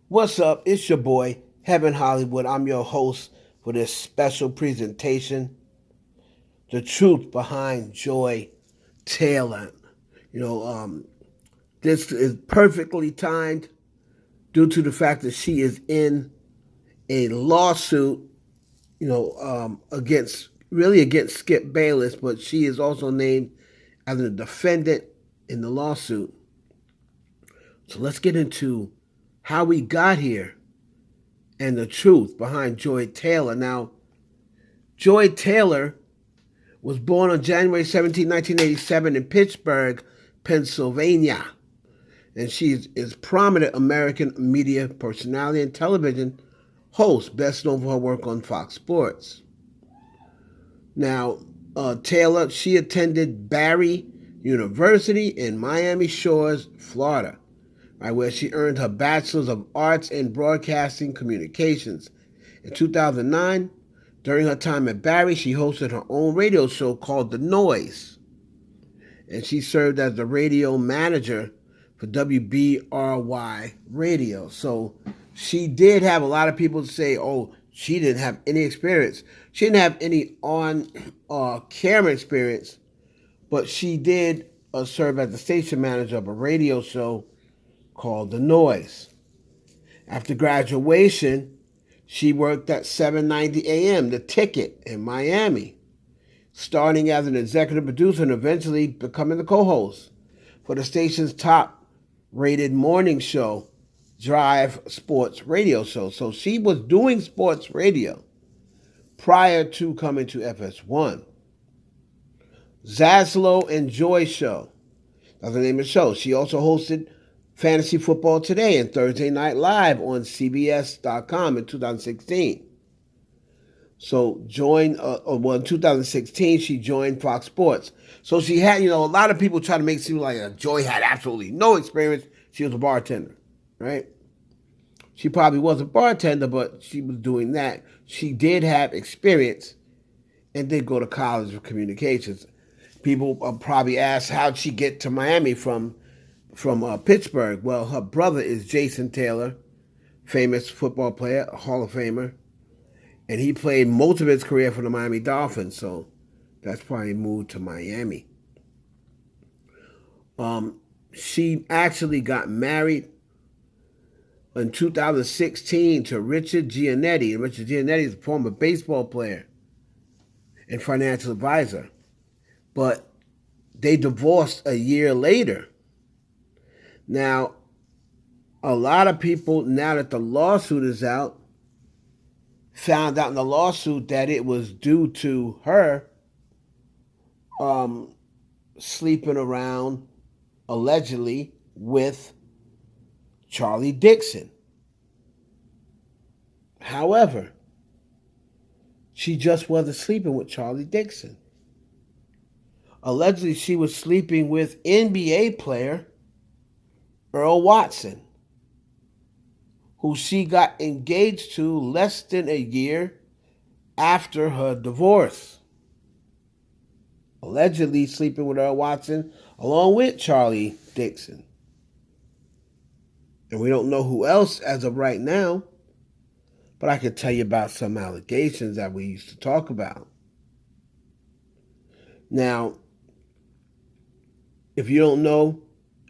What's up? It's your boy, Heaven Hollywood. I'm your host for this special presentation, The Truth Behind Joy Taylor. You know, this is perfectly timed due to the fact that she is in a lawsuit, against Skip Bayless, but she is also named as a defendant in the lawsuit. So let's get into how we got here and the truth behind Joy Taylor. Now, Joy Taylor was born on January 17, 1987 in Pittsburgh, Pennsylvania. And she is prominent American media personality and television host, best known for her work on Fox Sports. Now, Taylor, she attended Barry University in Miami Shores, Florida, right, where she earned her Bachelor's of Arts in Broadcasting Communications. In 2009, during her time at Barry, she hosted her own radio show called The Noise, and she served as the radio manager for WBRY Radio. So she did have a lot of people say, oh, she didn't have any experience. She didn't have any on camera experience, but she did serve as the station manager of a radio show called The Noise. After graduation, she worked at 790 AM, The Ticket in Miami, starting as an executive producer and eventually becoming the co-host for the station's top-rated morning show, Drive Sports Radio Show. So she was doing sports radio prior to coming to FS1. Zaslow and Joy Show. That's the name of the show. She also hosted Fantasy Football Today and Thursday Night Live on CBS.com in 2016. So in 2016, she joined Fox Sports. So she had, a lot of people try to make it seem like Joy had absolutely no experience. She was a bartender, right? She probably was a bartender, but she was doing that. She did have experience and did go to college for communications. People probably ask, how'd she get to Miami from Pittsburgh? Well, her brother is Jason Taylor, famous football player, a Hall of Famer, and he played most of his career for the Miami Dolphins, so that's probably moved to Miami. She actually got married in 2016 to Richard Giannetti. And Richard Giannetti is a former baseball player and financial advisor. But they divorced a year later. Now, a lot of people, now that the lawsuit is out, found out in the lawsuit that it was due to her sleeping around, allegedly, with Charlie Dixon. However, she just wasn't sleeping with Charlie Dixon. Allegedly, she was sleeping with NBA player Earl Watson, who she got engaged to less than a year after her divorce. Allegedly sleeping with Earl Watson along with Charlie Dixon. And we don't know who else as of right now, but I could tell you about some allegations that we used to talk about. Now, if you don't know,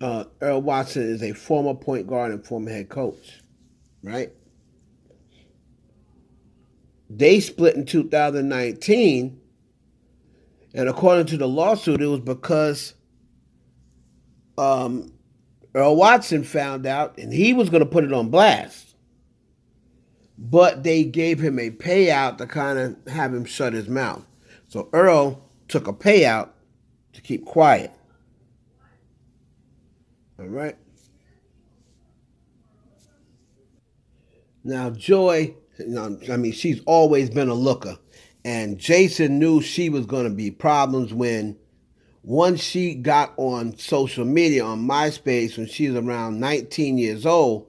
Earl Watson is a former point guard and former head coach, right? They split in 2019, and according to the lawsuit, it was because Earl Watson found out, and he was going to put it on blast, but they gave him a payout to kind of have him shut his mouth. So Earl took a payout to keep quiet. All right. Now, Joy, she's always been a looker. And Jason knew she was going to be problems when once she got on social media, on MySpace, when she was around 19 years old,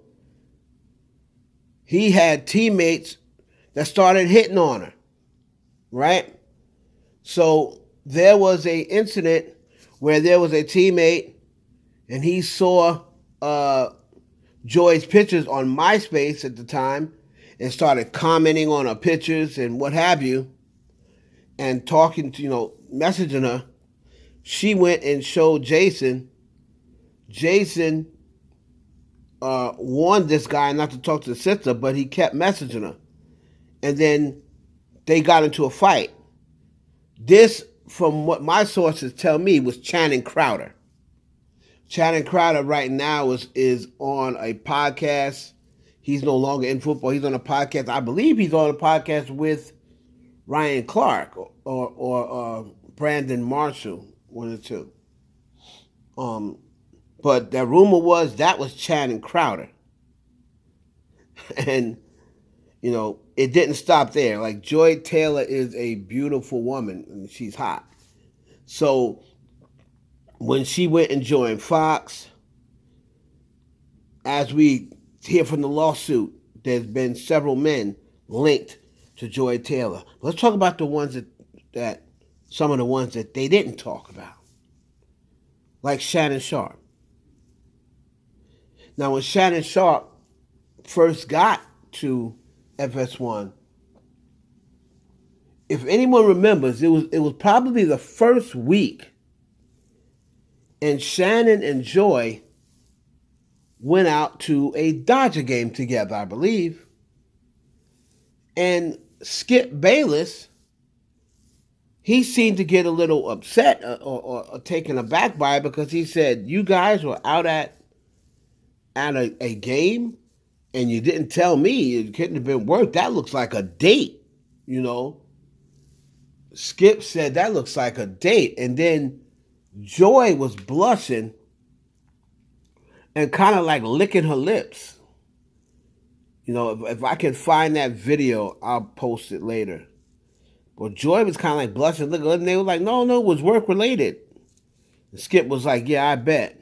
he had teammates that started hitting on her, right? So there was a incident where there was a teammate and he saw Joy's pictures on MySpace at the time and started commenting on her pictures and what have you, and talking to, messaging her. She went and showed Jason. Jason warned this guy not to talk to the sister, but he kept messaging her. And then they got into a fight. This, from what my sources tell me, was Channing Crowder. Channing Crowder right now is on a podcast. He's no longer in football. He's on a podcast. I believe he's on a podcast with Ryan Clark or Brandon Marshall, one or two. But the rumor was that was Channing Crowder. And, it didn't stop there. Like, Joy Taylor is a beautiful woman and she's hot. So when she went and joined Fox, as we hear from the lawsuit, there's been several men linked to Joy Taylor. Let's talk about the ones that some of the ones that they didn't talk about, like Shannon Sharpe. Now, when Shannon Sharpe first got to FS1, if anyone remembers, it was probably the first week, and Shannon and Joy went out to a Dodger game together, I believe. And Skip Bayless, he seemed to get a little upset or taken aback by it because he said, "You guys were out at a game and you didn't tell me. It couldn't have been work. That looks like a date, Skip said, "That looks like a date." And then Joy was blushing and kind of like licking her lips. If I can find that video, I'll post it later. But Joy was kind of like blushing, looking, and they were like, no, it was work related. And Skip was like, yeah, I bet.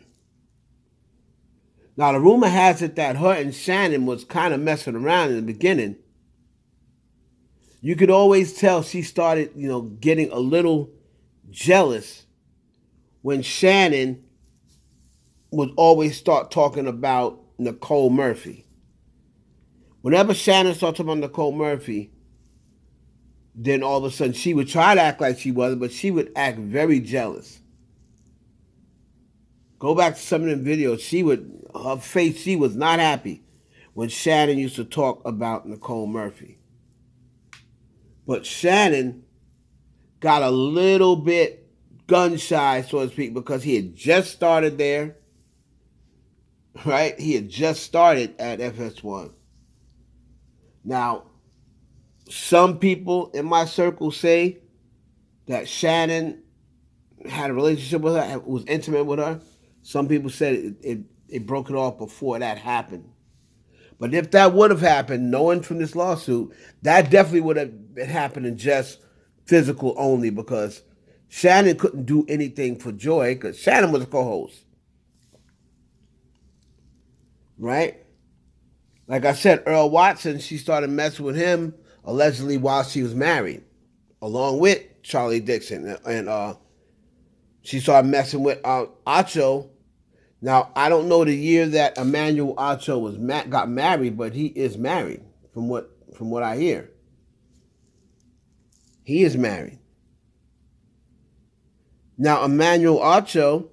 Now, the rumor has it that her and Shannon was kind of messing around in the beginning. You could always tell she started, getting a little jealous when Shannon would always start talking about Nicole Murphy. Whenever Shannon started talking about Nicole Murphy, then all of a sudden she would try to act like she wasn't, but she would act very jealous. Go back to some of them videos. Her face, she was not happy when Shannon used to talk about Nicole Murphy. But Shannon got a little bit gun shy, so to speak, because he had just started there, right? He had just started at FS1. Now, some people in my circle say that Shannon had a relationship with her, was intimate with her. Some people said it broke it off before that happened. But if that would have happened, knowing from this lawsuit, that definitely would have been happening just physical only, because Shannon couldn't do anything for Joy because Shannon was a co-host. Right? Like I said, Earl Watson, she started messing with him allegedly while she was married, along with Charlie Dixon. And she started messing with Acho. Now, I don't know the year that Emmanuel Acho got married, but he is married from what I hear. He is married. Now, Emmanuel Acho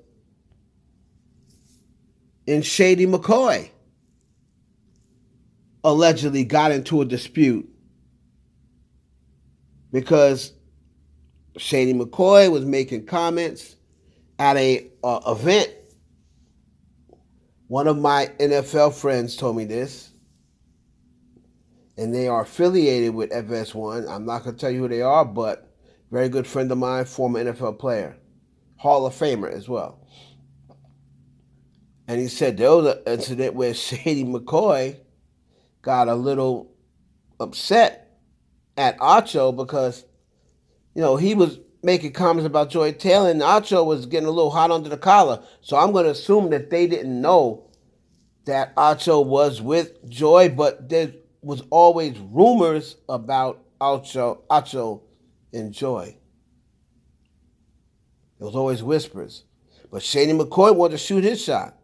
and Shady McCoy allegedly got into a dispute because Shady McCoy was making comments at a event. One of my NFL friends told me this, and they are affiliated with FS1. I'm not going to tell you who they are, but very good friend of mine, former NFL player, Hall of Famer as well. And he said there was an incident where Shady McCoy got a little upset at Acho because, he was making comments about Joy Taylor, and Acho was getting a little hot under the collar. So I'm going to assume that they didn't know that Acho was with Joy, but there was always rumors about Acho and Joy. There was always whispers. But Shady McCoy wanted to shoot his shot.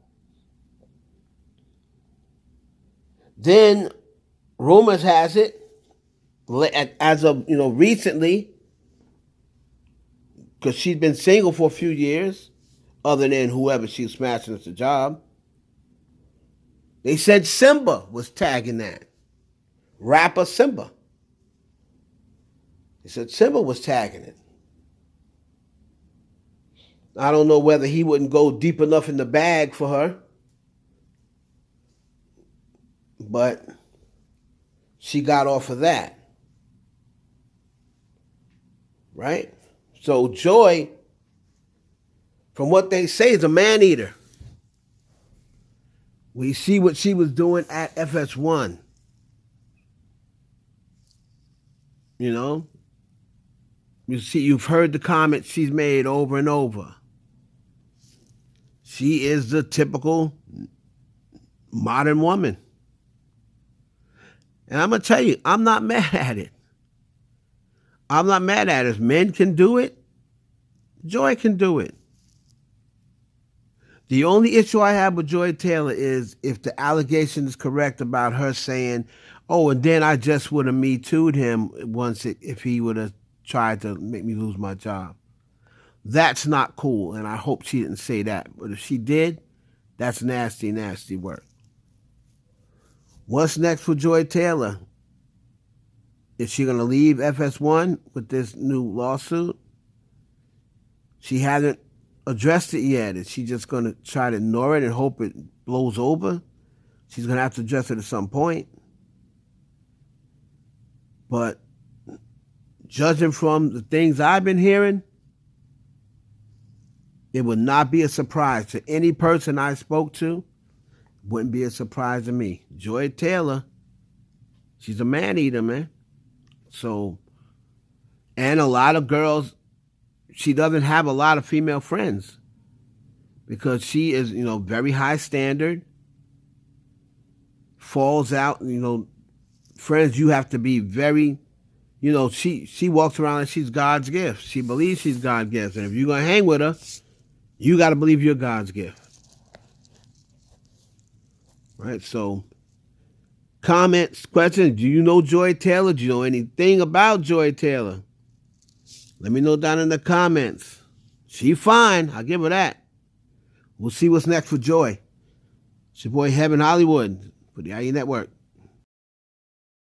Then rumors has it, as of recently, because she's been single for a few years, other than whoever she's smashing at the job. They said Simba was tagging that. Rapper Simba. They said Simba was tagging it. I don't know whether he wouldn't go deep enough in the bag for her, but she got off of that. Right? So Joy, from what they say, is a man eater. We see what she was doing at FS1. You know? You've heard the comments she's made over and over. She is the typical modern woman. And I'm going to tell you, I'm not mad at it. I'm not mad at it. If men can do it, Joy can do it. The only issue I have with Joy Taylor is if the allegation is correct about her saying, oh, and then I just would have Me Too'd him if he would have tried to make me lose my job. That's not cool, and I hope she didn't say that. But if she did, that's nasty, nasty work. What's next for Joy Taylor? Is she going to leave FS1 with this new lawsuit? She hasn't addressed it yet. Is she just going to try to ignore it and hope it blows over? She's going to have to address it at some point. But judging from the things I've been hearing, it would not be a surprise to any person I spoke to. Wouldn't be a surprise to me. Joy Taylor, she's a man eater, man. So, and a lot of girls, she doesn't have a lot of female friends because she is, very high standard, falls out, friends you have to be very, she walks around like she's God's gift. She believes she's God's gift. And if you're going to hang with her, you got to believe you're God's gift. Right? So, comments, questions. Do you know Joy Taylor? Do you know anything about Joy Taylor? Let me know down in the comments. She fine. I'll give her that. We'll see what's next for Joy. It's your boy Heaven Hollywood for the IE Network.